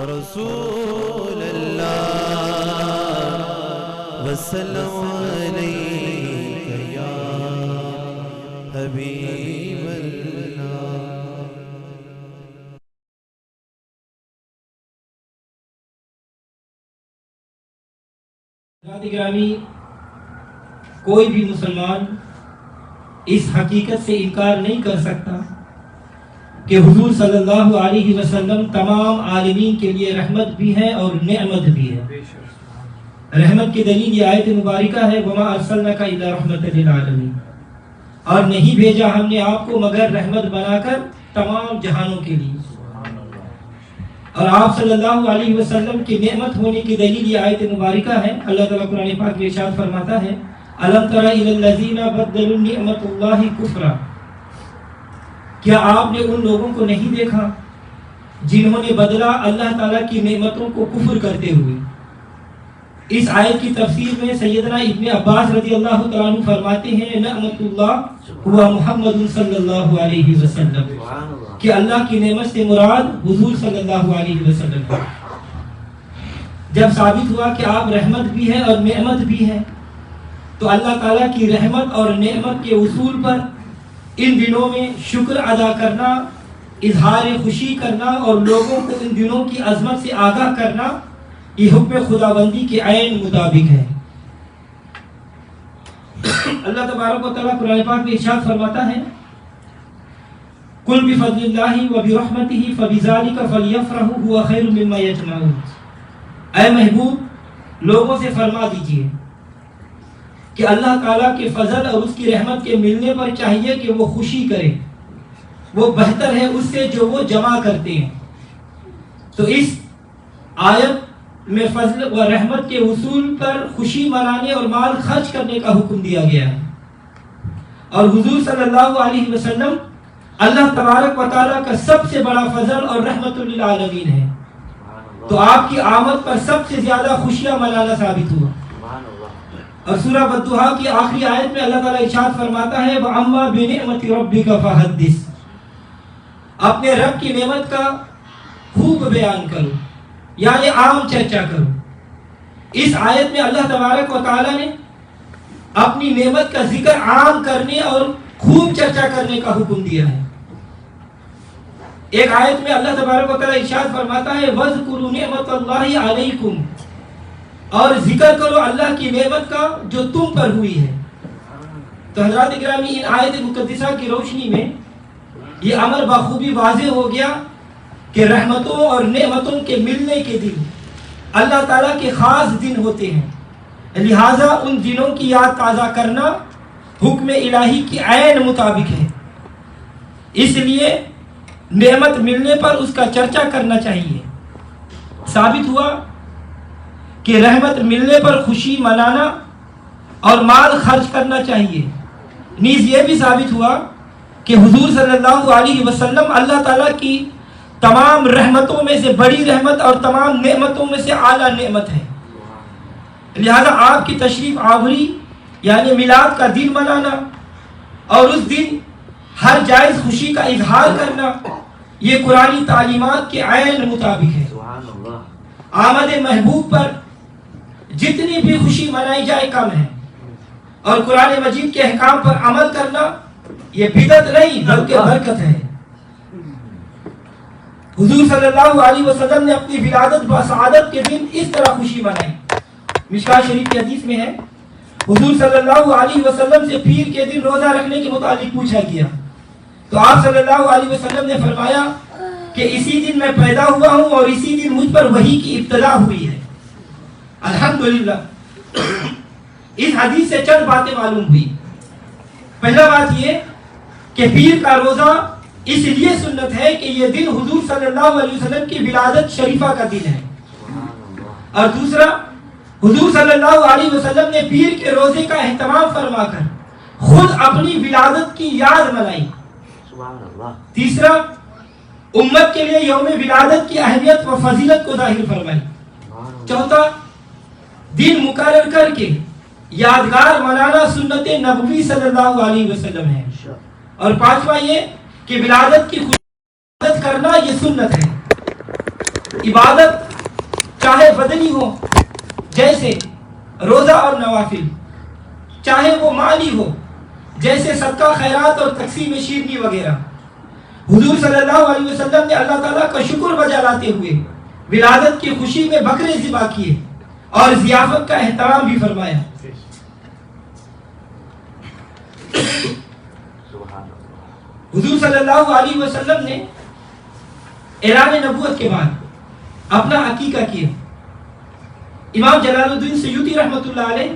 رسول اللہ وسلم علیک یا حبیب اللہ۔ حضرات گرامی، کوئی بھی مسلمان اس حقیقت سے انکار نہیں کر سکتا کہ حضور صلی اللہ علیہ وسلم تمام عالمین کے لیے رحمت بھی ہے اور نعمت بھی ہے۔ رحمت کی دلیل یہ آیت مبارکہ ہے وَمَا أَرْسَلْنَاكَ إِلَّا رَحْمَةً لِلْعَالَمِينَ، اور نہیں بھیجا ہم نے آپ کو مگر رحمت بنا کر تمام جہانوں کے لیے۔ اور آپ صلی اللہ علیہ وسلم کی نعمت ہونے کی دلیل یہ آیت مبارکہ ہے۔ اللہ تعالیٰ قرآن پاک میں ارشاد فرماتا ہے أَلَمْ تَرَ إِلَى الَّذِينَ بَدَّلُوا نِعْمَةَ اللَّهِ كُفْرًا، کیا آپ نے ان لوگوں کو نہیں دیکھا جنہوں نے بدلا اللہ تعالیٰ کی نعمتوں کو کفر کرتے ہوئے؟ اس آیت کی تفسیر میں سیدنا ابن عباس رضی اللہ تعالیٰ عنہ فرماتے ہیں نعمت اللہ ہوا محمد صلی اللہ علیہ وسلم، کہ اللہ کی نعمت سے مراد حضور صلی اللہ علیہ وسلم۔ جب ثابت ہوا کہ آپ رحمت بھی ہے اور نعمت بھی ہے، تو اللہ تعالیٰ کی رحمت اور نعمت کے اصول پر ان دنوں میں شکر ادا کرنا، اظہار خوشی کرنا اور لوگوں کو ان دنوں کی عظمت سے آگاہ کرنا، یہ حکم خداوندی کے عین مطابق ہے۔ اللہ تبارک و تعالیٰ قرآن پاک میں ارشاد فرماتا ہے قُلْ بِفَضْلِ اللَّهِ وَبِرَحْمَتِهِ فَبِذَلِكَ فَلْيَفْرَحُوا هُوَ خَيْرٌ مِّمَّا يَجْمَعُونَ، اے محبوب لوگوں سے فرما دیجئے کہ اللہ تعالیٰ کے فضل اور اس کی رحمت کے ملنے پر چاہیے کہ وہ خوشی کرے، وہ بہتر ہے اس سے جو وہ جمع کرتے ہیں۔ تو اس آیت میں فضل و رحمت کے اصول پر خوشی منانے اور مال خرچ کرنے کا حکم دیا گیا ہے۔ اور حضور صلی اللہ علیہ وسلم اللہ تبارک و تعالیٰ کا سب سے بڑا فضل اور رحمت للعالمین ہے، تو آپ کی آمد پر سب سے زیادہ خوشیاں منانا ثابت ہوا۔ اور سورہ بدوحا کی آخری آیت میں اللہ تعالیٰ ارشاد فرماتا ہے وَأَمَّا بِنِعْمَةِ رَبِّكَ فَحَدِّثْ، اپنے رب کی نعمت کا خوب بیان کرو، یعنی عام چرچا کرو۔ اس آیت میں اللہ تبارک و تعالیٰ نے اپنی نعمت کا ذکر عام کرنے اور خوب چرچا کرنے کا حکم دیا ہے۔ ایک آیت میں اللہ تبارک و تعالیٰ ارشاد فرماتا ہے وَاذْكُرُوا نِعْمَةَ اللَّهِ عَلَيْكُمْ، اور ذکر کرو اللہ کی نعمت کا جو تم پر ہوئی ہے۔ تو حضرات گرامی، ان آیت مقدسہ کی روشنی میں یہ امر بخوبی واضح ہو گیا کہ رحمتوں اور نعمتوں کے ملنے کے دن اللہ تعالیٰ کے خاص دن ہوتے ہیں، لہٰذا ان دنوں کی یاد تازہ کرنا حکم الہی کی عین مطابق ہے۔ اس لیے نعمت ملنے پر اس کا چرچا کرنا چاہیے۔ ثابت ہوا کہ رحمت ملنے پر خوشی منانا اور مال خرچ کرنا چاہیے۔ نیز یہ بھی ثابت ہوا کہ حضور صلی اللہ علیہ وسلم اللہ تعالیٰ کی تمام رحمتوں میں سے بڑی رحمت اور تمام نعمتوں میں سے اعلیٰ نعمت ہے، لہذا آپ کی تشریف آوری یعنی میلاد کا دن منانا اور اس دن ہر جائز خوشی کا اظہار کرنا یہ قرآنی تعلیمات کے عین مطابق ہے۔ آمد محبوب پر جتنی بھی خوشی منائی جائے کم ہے، اور قرآن مجید کے احکام پر عمل کرنا یہ بدعت نہیں بلکہ برکت ہے۔ حضور صلی اللہ علیہ وسلم نے اپنی ولادت و سعادت کے دن اس طرح خوشی منائی۔ مشکاۃ شریف کی حدیث میں ہے حضور صلی اللہ علیہ وسلم سے پیر کے دن روزہ رکھنے کے متعلق پوچھا گیا، تو آپ صلی اللہ علیہ وسلم نے فرمایا کہ اسی دن میں پیدا ہوا ہوں اور اسی دن مجھ پر وحی کی ابتدا ہوئی ہے۔ الحمدللہ، اس حدیث سے چند باتیں معلوم ہوئی۔ پہلا بات یہ کہ پیر کا روزہ اس لیے سنت ہے کہ یہ دن حضور صلی اللہ علیہ وسلم کی ولادت شریفہ کا دن ہے، اور دوسرا حضور صلی اللہ علیہ وسلم نے پیر کے روزے کا اہتمام فرما کر خود اپنی ولادت کی یاد منائی۔ تیسرا امت کے لیے یوم ولادت کی اہمیت و فضیلت کو ظاہر فرمائی۔ چوتھا دن مقرر کر کے یادگار منانا سنت نبوی صلی اللہ علیہ وسلم ہے، اور پانچواں یہ کہ ولادت کی خوشی کرنا یہ سنت ہے۔ عبادت چاہے بدنی ہو جیسے روزہ اور نوافل، چاہے وہ مالی ہو جیسے صدقہ خیرات اور تقسیم شیرنی وغیرہ، حضور صلی اللہ علیہ وسلم نے اللہ تعالیٰ کا شکر بجا لاتے ہوئے ولادت کی خوشی میں بکرے ذبح کیے اور ضیافت کا احترام بھی فرمایا۔ حضور صلی اللہ علیہ وسلم نے اعلان نبوت کے بعد اپنا عقیقہ کیا۔ امام جلال الدین سیوطی رحمۃ اللہ علیہ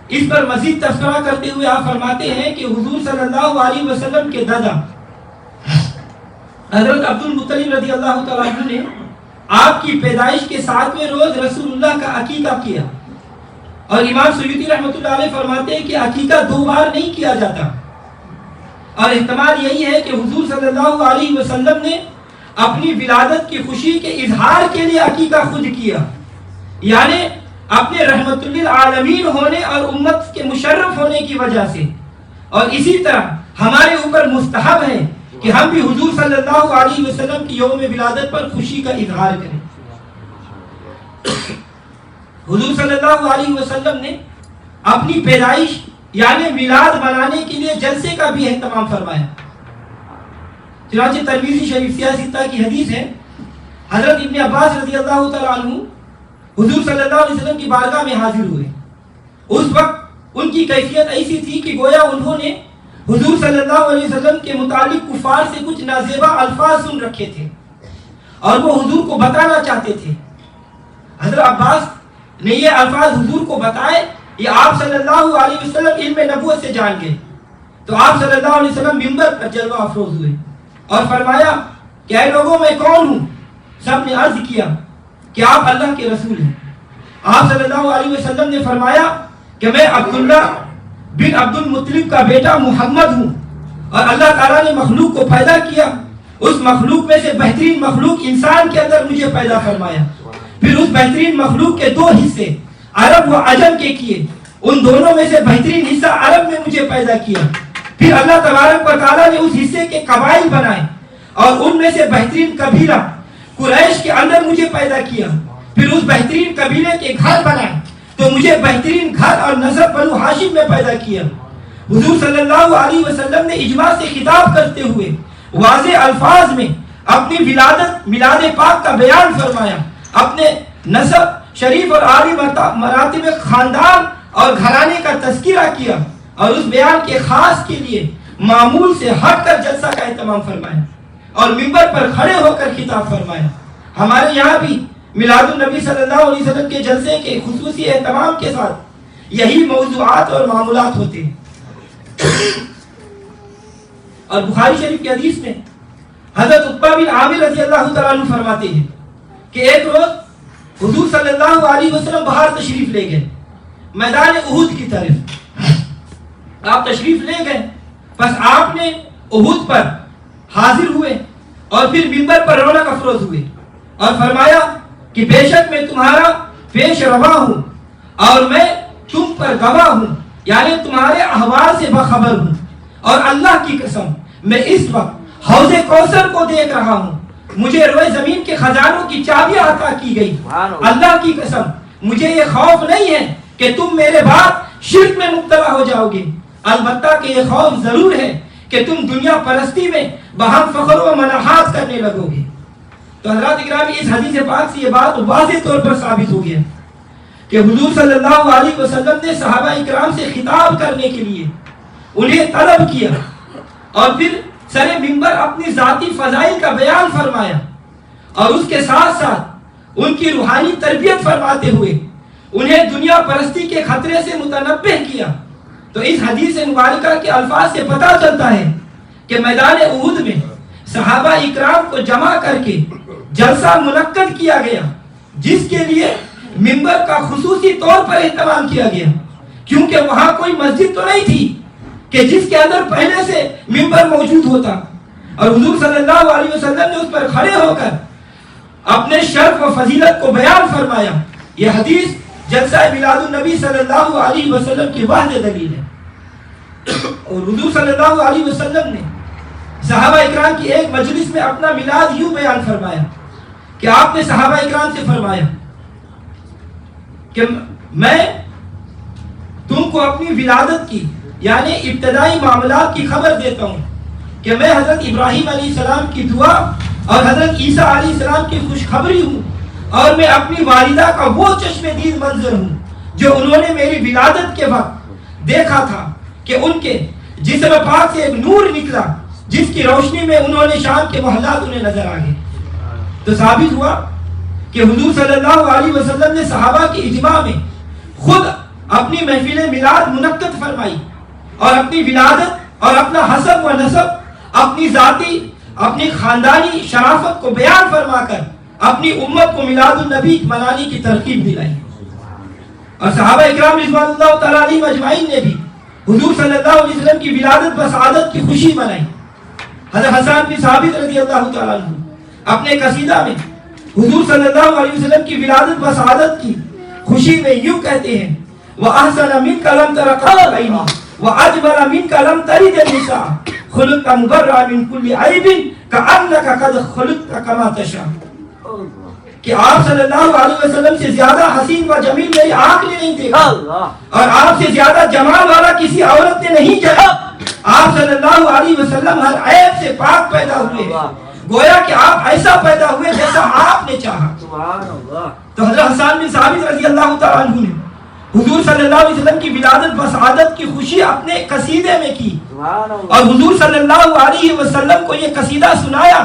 اس پر مزید تذکرہ کرتے ہوئے آپ فرماتے ہیں کہ حضور صلی اللہ علیہ وسلم کے دادا حضرت عبد المطلب رضی اللہ تعالیٰ عنہ نے آپ کی پیدائش کے 7ویں روز رسول اللہ کا عقیقہ کیا، اور امام سیوطی رحمۃ اللہ علیہ فرماتے ہیں کہ عقیقہ 2 بار نہیں کیا جاتا، اور احتمال یہی ہے کہ حضور صلی اللہ علیہ وسلم نے اپنی ولادت کی خوشی کے اظہار کے لیے عقیقہ خود کیا، یعنی اپنے رحمت للعالمین ہونے اور امت کے مشرف ہونے کی وجہ سے۔ اور اسی طرح ہمارے اوپر مستحب ہے کہ ہم بھی حضور صلی اللہ علیہ وسلم کی یوم ولادت پر خوشی کا اظہار کریں۔ حضور صلی اللہ علیہ وسلم نے اپنی پیدائش یعنی میلاد منانے کے لیے جلسے کا بھی اہتمام فرمایا۔ چنانچہ ترمذی شریف 66 کی حدیث ہے، حضرت ابن عباس رضی اللہ تعالیٰ عنہ حضور صلی اللہ علیہ وسلم کی بارگاہ میں حاضر ہوئے۔ اس وقت ان کی کیفیت ایسی تھی کہ گویا انہوں نے حضور صلی اللہ علیہ وسلم کے متعلق کفار سے کچھ نازیبا الفاظ سن رکھے تھے اور وہ حضور کو بتانا چاہتے تھے۔ حضرت عباس نے یہ الفاظ حضور کو بتائے، یہ آپ صلی اللہ علیہ وسلم علم نبوت سے جان گئے۔ تو آپ صلی اللہ علیہ وسلم منبر پر جلوہ افروز ہوئے اور فرمایا کہ اے لوگوں میں کون ہوں؟ سب نے عرض کیا کہ آپ اللہ کے رسول ہیں۔ آپ صلی اللہ علیہ وسلم نے فرمایا کہ میں عبداللہ بن عبد المطلب کا بیٹا محمد ہوں، اور اللہ تعالیٰ نے مخلوق کو پیدا کیا، اس مخلوق میں سے بہترین مخلوق انسان کے اندر مجھے پیدا فرمایا، پھر اس بہترین مخلوق کے 2 حصے عرب و عجم کے کیے، ان دونوں میں سے بہترین حصہ عرب میں مجھے پیدا کیا، پھر اللہ تبارک و تعالیٰ نے اس حصے کے قبائل بنائے اور ان میں سے بہترین قبیلہ قریش کے اندر مجھے پیدا کیا، پھر اس بہترین قبیلے کے گھر بنائے تو مجھے بہترین گھر اور نسب بنو ہاشم میں پیدا کیا۔ حضور صلی اللہ علیہ وسلم نے اجماع سے خطاب کرتے ہوئے واضح الفاظ میں اپنی ولادت میلاد پاک کا بیان فرمایا، اپنے نسب شریف اور عالی مراتب خاندان اور گھرانے کا تذکرہ کیا، اور اس بیان کے خاص کے لیے معمول سے ہٹ کر جلسہ کا اہتمام فرمایا اور منبر پر کھڑے ہو کر خطاب فرمایا۔ ہمارے یہاں بھی میلاد النبی صلی اللہ علیہ وسلم کے جلسے کے خصوصی اہتمام کے ساتھ یہی موضوعات اور معمولات ہوتے ہیں۔ اور بخاری شریف کی حدیث میں حضرت عقبہ بن عامر رضی اللہ تعالیٰ عنہ فرماتے ہیں کہ ایک روز حضور صلی اللہ علیہ وسلم باہر تشریف لے گئے میدان احد کی طرف۔ آپ تشریف لے گئے، بس آپ نے احد پر حاضر ہوئے اور پھر منبر پر رونق افروز ہوئے اور فرمایا کہ بے شک میں تمہارا پیش روا ہوں اور میں تم پر گواہ ہوں، یعنی تمہارے احوال سے باخبر ہوں، اور اللہ کی قسم میں اس وقت حوض کوثر کو دیکھ رہا ہوں، مجھے روئے زمین کے خزانوں کی چابیاں عطا کی گئی، اللہ کی قسم مجھے یہ خوف نہیں ہے کہ تم میرے بعد شرک میں مبتلا ہو جاؤ گے، البتہ کہ یہ خوف ضرور ہے کہ تم دنیا پرستی میں باہم فخر و مناحات کرنے لگو گے۔ تو حضرات اکرامی اس حدیث پاک سے یہ بات واضح طور پر ثابت ہو گیا کہ حضور صلی اللہ علیہ وسلم نے صحابہ اکرام سے خطاب کرنے کے لیے انہیں طلب کیا اور پھر سر منبر اپنی ذاتی فضائل کا بیان فرمایا اور اس کے ساتھ ساتھ ان کی روحانی تربیت فرماتے ہوئے انہیں دنیا پرستی کے خطرے سے متنبہ کیا۔ تو اس حدیث مبارکہ کے الفاظ سے پتہ چلتا ہے کہ میدان احد میں صحابہ اکرام کو جمع کر کے جلسہ منعقد کیا گیا، جس کے لیے منبر کا خصوصی طور پر اہتمام کیا گیا، کیونکہ وہاں کوئی مسجد تو نہیں تھی کہ جس کے اندر پہلے سے منبر موجود ہوتا، اور حضور صلی اللہ علیہ وسلم نے اس پر کھڑے ہو کر اپنے شرف و فضیلت کو بیان فرمایا۔ یہ حدیث جلسہ میلاد النبی صلی اللہ علیہ وسلم کی واضح دلیل ہے۔ اور حضور صلی اللہ علیہ وسلم نے صحابہ اکرام کی ایک مجلس میں اپنا میلاد یوں بیان فرمایا کہ آپ نے صحابہ اکرام سے فرمایا کہ میں تم کو اپنی ولادت کی یعنی ابتدائی معاملات کی خبر دیتا ہوں کہ میں حضرت ابراہیم علیہ السلام کی دعا اور حضرت عیسیٰ علیہ السلام کی خوشخبری ہوں، اور میں اپنی والدہ کا وہ چشم دید منظر ہوں جو انہوں نے میری ولادت کے وقت دیکھا تھا کہ ان کے جسم پاک سے ایک نور نکلا جس کی روشنی میں انہوں نے شام کے محلات انہیں نظر آ گئے۔ تو ثابت ہوا کہ حضور صلی اللہ علیہ وسلم نے صحابہ کی اجماع میں خود اپنی محفل میلاد منعقد فرمائی اور اپنی ولادت اور اپنا حسب و نسب، اپنی ذاتی اپنی خاندانی شرافت کو بیان فرما کر اپنی امت کو میلاد النبی منانے کی ترغیب دلائی۔ اور صحابہ اکرام رضوان اللہ تعالیٰ علیہم اجمعین نے بھی حضور صلی اللہ علیہ وسلم کی ولادت بسعادت کی خوشی منائی۔ حضرت حسان بن ثابت رضی اللہ تعالیٰ عنہ اپنے قصیدہ میں حضور صلی اللہ علیہ وسلم کی ولادت بسعادت کی خوشی میں یوں کہتے ہیں وَأَحْسَنَ مِنْكَ لَمْ تَرَ قَطُّ عَيْنِي وَأَجْمَلَ مِنْكَ لَمْ تَلِدِ النِّسَاءُ خُلِقْتَ مُبَرَّأً مِنْ كُلِّ عَيْبٍ كَأَنَّكَ قَدْ خُلِقْتَ كَمَا تَشَاءُ، کہ آپ صلی اللہ علیہ وسلم سے زیادہ حسین و جمیل میری آنکھ نے نہیں دیکھا اور آپ سے زیادہ جمال والا کسی عورت نے نہیں جگا۔ آپ صلی اللہ علیہ وسلم ہر عیب سے پاک پیدا ہوئے، گویا کہ آپ ایسا پیدا ہوئے جیسا آپ نے چاہا۔ تو حضرت حسان بن ثابت رضی اللہ تعالیٰ عنہ نے حضور صلی اللہ علیہ وسلم کی ولادت بسعادت کی خوشی اپنے قصیدے میں کی اور حضور صلی اللہ علیہ وسلم کو یہ قصیدہ سنایا۔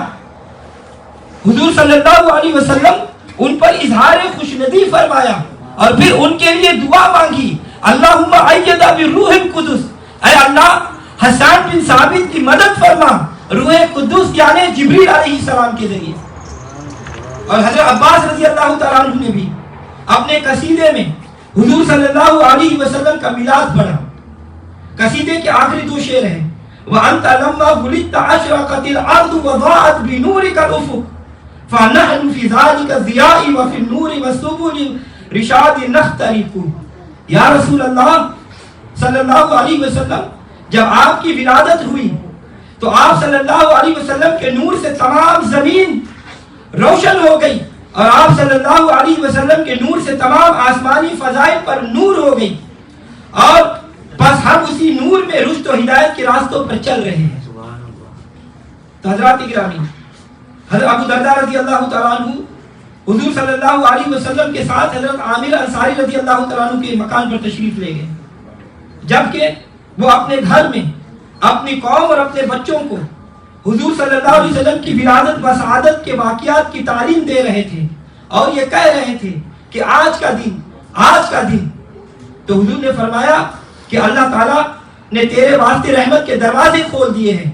حضور صلی اللہ علیہ وسلم ان پر اظہار خوشندی فرمایا اور پھر ان کے لیے دعا مانگی، اللہم ایدہ بالروح القدس، اے اللہ حسان بن ثابت کی مدد فرما روح قدس یعنی جبریل علیہ السلام کے ذریعے۔ اور حضرت عباس رضی اللہ تعالیٰ عنہ نے بھی اپنے قصیدے میں حضور صلی اللہ علیہ وسلم کا میلاد پڑھا۔ قصیدے کے آخری دو شعر ہیں وَأَنْتَ لَمَّا وُلِدْتَ أَشْرَقَتِ الْأَرْضُ وَضَاءَتْ بِنُورِكَ الْأُفُقُ فَنَحْنُ فِي ذَلِكَ الضِّيَاءِ وَفِي النُّورِ وَالسُّبُلِ رِشَادِ نَخْتَرِقُ۔ یا رسول اللہ صلی اللہ علیہ وسلم جب آپ کی ولادت ہوئی تو آپ صلی اللہ علیہ وسلم کے نور سے تمام زمین روشن ہو گئی اور آپ صلی اللہ علیہ وسلم کے نور سے تمام آسمانی فضائل پر نور ہو گئی، اور بس ہم اسی نور میں رشد و ہدایت کے راستوں پر چل رہے ہیں۔ تو حضرات گرامی، حضرت ابو درداء رضی اللہ تعالیٰ عنہ حضور صلی اللہ علیہ وسلم کے ساتھ حضرت عامر انصاری رضی اللہ تعالیٰ عنہ کے مکان پر تشریف لے گئے، جبکہ وہ اپنے گھر میں اپنی قوم اور اپنے بچوں کو حضور صلی اللہ علیہ وسلم کی ولادت بسعادت کے واقعات کی تعلیم دے رہے تھے اور یہ کہہ رہے تھے کہ آج کا دن تو حضور نے فرمایا کہ اللہ تعالیٰ نے تیرے واسطے رحمت کے دروازے کھول دیے ہیں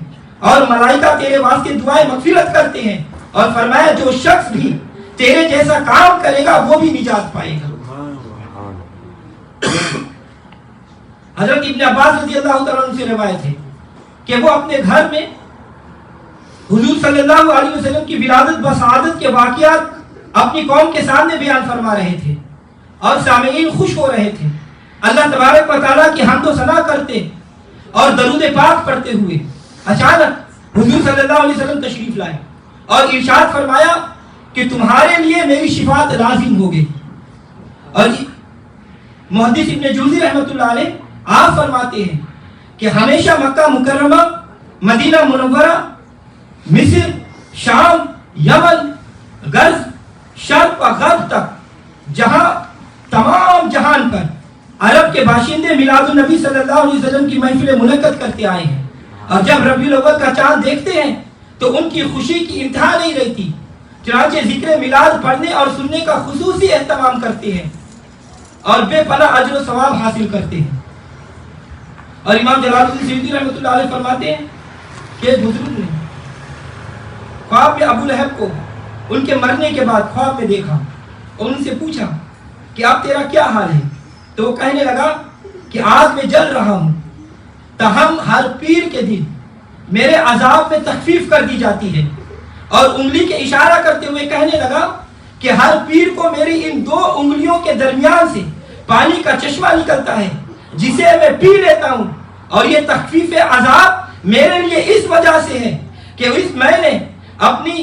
اور ملائکہ تیرے واسطے دعائیں مغفرت کرتے ہیں، اور فرمایا جو شخص بھی تیرے جیسا کام کرے گا وہ بھی نجات پائے گا۔ حضرت ابن عباس رضی اللہ تعالیٰ عنہ سے روایت ہے کہ وہ اپنے گھر میں حضور صلی اللہ علیہ وسلم کی ولادت بسعادت کے واقعات اپنی قوم کے سامنے بیان فرما رہے تھے اور سامعین خوش ہو رہے تھے، اللہ تبارک و تعالیٰ کی حمد و ثنا کرتے اور درود پاک پڑھتے ہوئے اچانک حضور صلی اللہ علیہ وسلم تشریف لائے اور ارشاد فرمایا کہ تمہارے لیے میری شفاعت لازم ہو گئی۔ اور محدث ابن جوزی رحمۃ اللہ علیہ آپ فرماتے ہیں کہ ہمیشہ مکہ مکرمہ، مدینہ منورہ، مصر، شام، یمن، غرب، شرق و غرب تک جہاں تمام جہان پر عرب کے باشندے میلاد النبی صلی اللہ علیہ وسلم کی محفلیں منعقد کرتے آئے ہیں، اور جب ربیع الاول کا چاند دیکھتے ہیں تو ان کی خوشی کی انتہا نہیں رہتی، چنانچہ ذکر میلاد پڑھنے اور سننے کا خصوصی اہتمام کرتے ہیں اور بے پناہ اجر و ثواب حاصل کرتے ہیں۔ اور امام جلال الدین سیوطی رحمۃ اللہ علیہ فرماتے ہیں کہ ایک بزرگ نے خواب میں ابو لہب کو ان کے مرنے کے بعد خواب میں دیکھا اور ان سے پوچھا کہ اب تیرا کیا حال ہے؟ تو وہ کہنے لگا کہ آگ میں جل رہا ہوں، تاہم ہر پیر کے دن میرے عذاب میں تخفیف کر دی جاتی ہے، اور انگلی کے اشارہ کرتے ہوئے کہنے لگا کہ ہر پیر کو میری ان دو انگلیوں کے درمیان سے پانی کا چشمہ نکلتا ہے جسے میں پی لیتا ہوں، اور یہ تخفیف عذاب میرے لیے اس وجہ سے ہے کہ میں نے اپنی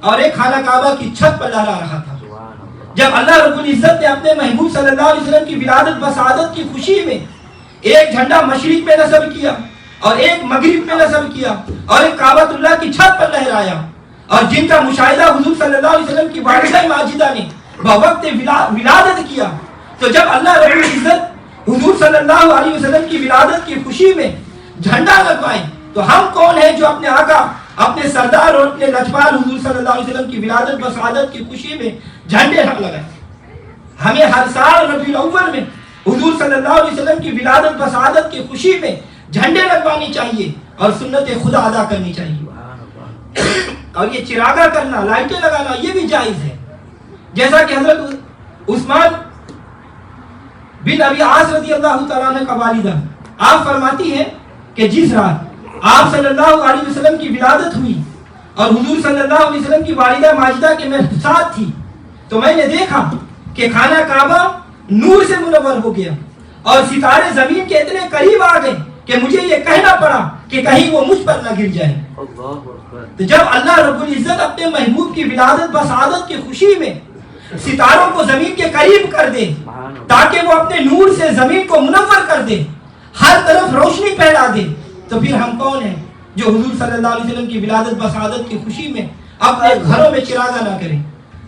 اور ایک خانہ کعبہ کی چھت پر لہرا رہا تھا۔ جب اللہ رب العزت نے اپنے محبوب صلی اللہ علیہ وسلم کی ولادت بسعادت کی خوشی میں ایک جھنڈا مشرق میں نصب کیا اور ایک مغرب میں نصب کیا اور ایک کعبۃ اللہ کی چھت پر لہرایا، اور جن کا مشاہدہ حضور صلی اللہ علیہ وسلم کی والدہ ماجدہ نے بوقت ولادت کیا، تو جب اللہ رب العزت حضور صلی اللہ علیہ وسلم کی ولادت کی خوشی میں جھنڈا لگوائے، تو ہم کون ہیں جو اپنے آقا، اپنے سردار اور اپنے لجپال حضور صلی اللہ علیہ وسلم کی ولادت بسعادت کی خوشی میں جھنڈے نہ لگائیں؟ ہمیں ہر سال ربیع الاول میں حضور صلی اللہ علیہ وسلم کی ولادت بسعادت کی خوشی میں جھنڈے لگوانی چاہیے اور سنت خدا ادا کرنی چاہیے، اور یہ چراغا کرنا، لائٹیں لگانا، یہ بھی جائز ہے، جیسا کہ حضرت عثمان بن ابی عاص رضی اللہ تعالیٰ عنہ کا والدہ آپ فرماتی ہے کہ جس رات آپ صلی اللہ علیہ وسلم کی ولادت ہوئی اور حضور صلی اللہ علیہ وسلم کی والدہ ماجدہ کے میں ساتھ تھی، تو میں نے دیکھا کہ خانہ کعبہ نور سے منور ہو گیا اور ستارے زمین کے اتنے قریب آ گئے کہ مجھے یہ کہنا پڑا کہ کہیں وہ مجھ پر نہ گر جائے۔ تو جب اللہ رب العزت اپنے محبوب کی ولادت بسعادت کی خوشی میں ستاروں کو زمین کے قریب کر دے تاکہ وہ اپنے نور سے زمین کو منور کر دے، ہر طرف روشنی پھیلا دے، تو پھر ہم کون ہیں جو حضور صلی اللہ علیہ وسلم کی ولادت بسعادت کی خوشی میں اپنے گھروں میں چراغا نہ کریں،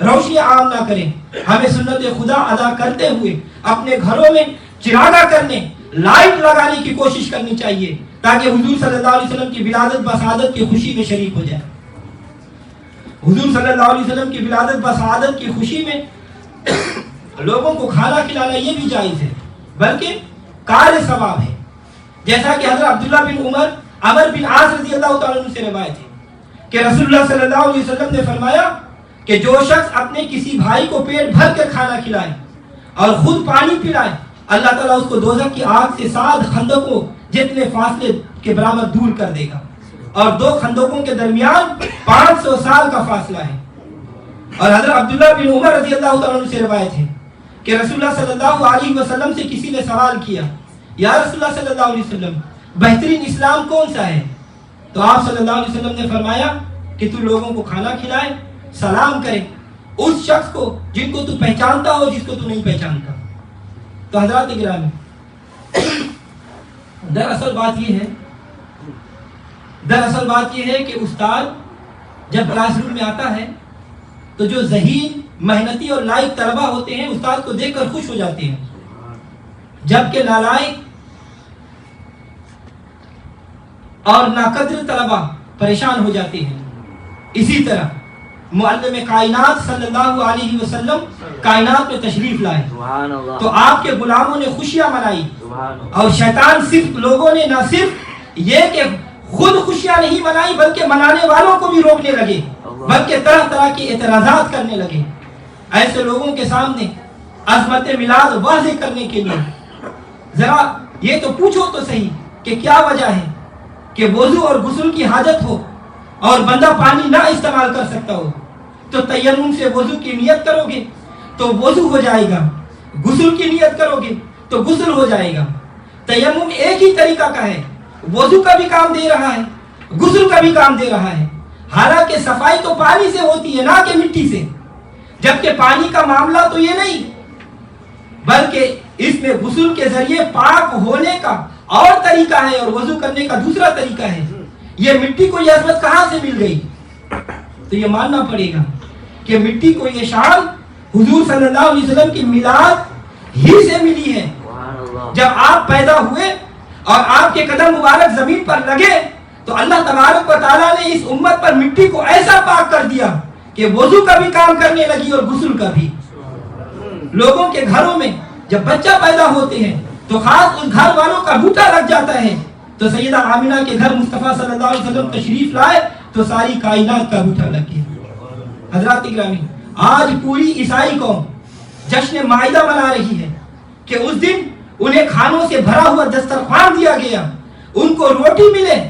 روشنی عام نہ کریں؟ ہمیں سنت خدا ادا کرتے ہوئے اپنے گھروں میں چراغا کرنے، لائٹ لگانے کی کوشش کرنی چاہیے تاکہ حضور صلی اللہ علیہ وسلم کی ولادت بسعادت کی خوشی میں شریک ہو جائے۔ حضور صلی اللہ علیہ وسلم کی ولادت بسعادت کی خوشی میں لوگوں کو کھانا کھلانا یہ بھی جائز ہے، بلکہ کار ثواب ہے، جیسا کہ حضرت عبداللہ بن عمر بن عاص رضی اللہ تعالیٰ عنہ سے روایت ہے کہ رسول اللہ صلی اللہ علیہ وسلم نے فرمایا کہ جو شخص اپنے کسی بھائی کو پیٹ بھر کر کھانا کھلائے اور خود پانی پلائے، اللہ تعالیٰ اس کو دوزخ کی آگ سے 7 خندقوں جتنے فاصلے کے برابر دور کر دے گا، اور 2 خندقوں کے درمیان 500 سال کا فاصلہ ہے۔ اور حضرت عبداللہ بن عمر رضی اللہ تعالیٰ عنہ سے روایت ہے کہ رسول اللہ صلی اللہ علیہ وسلم سے کسی نے سوال کیا، یا رسول اللہ صلی اللہ علیہ وسلم بہترین اسلام کون سا ہے؟ تو آپ صلی اللہ علیہ وسلم نے فرمایا کہ تو لوگوں کو کھانا کھلائے، سلام کرے اس شخص کو جن کو تو پہچانتا ہو، جس کو تو نہیں پہچانتا۔ تو حضرات گرامی، دراصل بات یہ ہے کہ استاد جب کلاس روم میں آتا ہے تو جو ذہین، محنتی اور لائق طلبہ ہوتے ہیں استاد کو دیکھ کر خوش ہو جاتے ہیں، جبکہ نالائق اور ناقدر طلبہ پریشان ہو جاتے ہیں۔ اسی طرح معلم کائنات صلی اللہ علیہ وسلم کائنات میں تشریف لائے تو آپ کے غلاموں نے خوشیاں منائی، اور شیطان صرف لوگوں نے نہ صرف یہ کہ خود خوشیاں نہیں منائی بلکہ منانے والوں کو بھی روکنے لگے، بلکہ طرح طرح کی اعتراضات کرنے لگے۔ ایسے لوگوں کے سامنے عظمت میلاد واضح کرنے کے لیے ذرا یہ تو پوچھو تو صحیح کہ کیا وجہ ہے کہ وضو اور غسل کی حاجت ہو اور بندہ پانی نہ استعمال کر سکتا ہو، تو تیمم سے وضو کی نیت کرو گے تو وضو ہو جائے گا، غسل کی نیت کرو گے تو غسل ہو جائے گا۔ تیمم ایک ہی طریقہ کا ہے، وضو کا بھی کام دے رہا ہے، غسل کا بھی کام دے رہا ہے، حالانکہ صفائی تو پانی سے ہوتی ہے نہ کہ مٹی سے، جبکہ پانی کا معاملہ تو یہ نہیں بلکہ اس میں غسل کے ذریعے پاک ہونے کا اور طریقہ ہے اور وضو کرنے کا دوسرا طریقہ ہے۔ یہ مٹی کو یہ عظمت کہاں سے مل گئی؟ تو یہ ماننا پڑے گا کہ مٹی کو یہ شان حضور صلی اللہ علیہ وسلم کی میلاد ہی سے ملی ہے۔ جب آپ پیدا ہوئے اور آپ کے قدم مبارک زمین پر لگے تو اللہ تبارک و تعالیٰ نے اس امت پر مٹی کو ایسا پاک کر دیا کہ وضو کا بھی کام کرنے لگی اور غسل کا بھی۔ لوگوں کے گھروں میں جب بچہ پیدا ہوتے ہیں تو خاص اس گھر والوں کا بوٹا لگ جاتا ہے، تو سیدہ آمنہ کے گھر مصطفیٰ صلی اللہ علیہ وسلم تشریف لائے تو ساری کائنات کا بوٹا لگ گیا۔ حضرات گرامی، آج پوری عیسائی قوم جشن مائدہ منا رہی ہے کہ اس دن انہیں کھانوں سے بھرا ہوا دسترخوان دیا گیا، ان کو روٹی ملے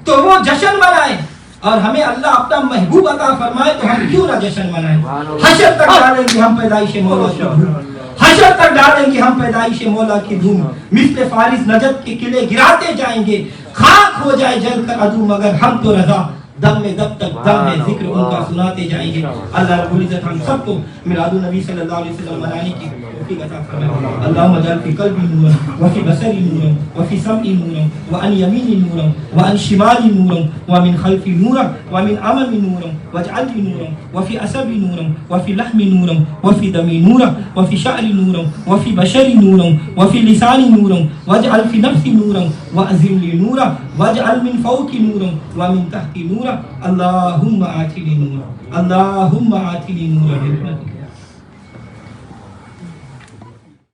تو وہ جشن منائے، اور ہمیں اللہ اپنا محبوب عطا فرمائے تو ہم کیوں نہ جشن منائیں؟ حشر تک ڈالیں گے ہم پیدائش مولا کی دھوم، حشر تک ڈالیں گے ہم پیدائش مولا کی دھوم، مثل فارس نجد کے قلعے گراتے جائیں گے، خاک ہو جائے جل کر عدو مگر ہم تو رضا دم میں دب تک دم ہے ذکر ان کا سناتے جائیں گے. اللہ رب العزت ہم سب کو میلاد النبی صلی اللہ علیہ وسلم منانے کی توفیق عطا فرمائے. اللهم اجعل في قلبي نورا وفي بصري نورا وفي سمعي نورا وعن يميني نورا وعن شمالي نورا ومن خلفي نورا ومن امامي نورا واجعل لي نورا وفي عصبي نورا وفي لحمي نورا وفي دمي نورا وفي شعري نورا وفي بشري نورا وفي لساني نورا واجعل في نفسي نورا واعزم لي نورا واجعل من فوقي نورا ومن تحتي نورا. اللهم آتني نورا اللهم آتني نورا برحمتك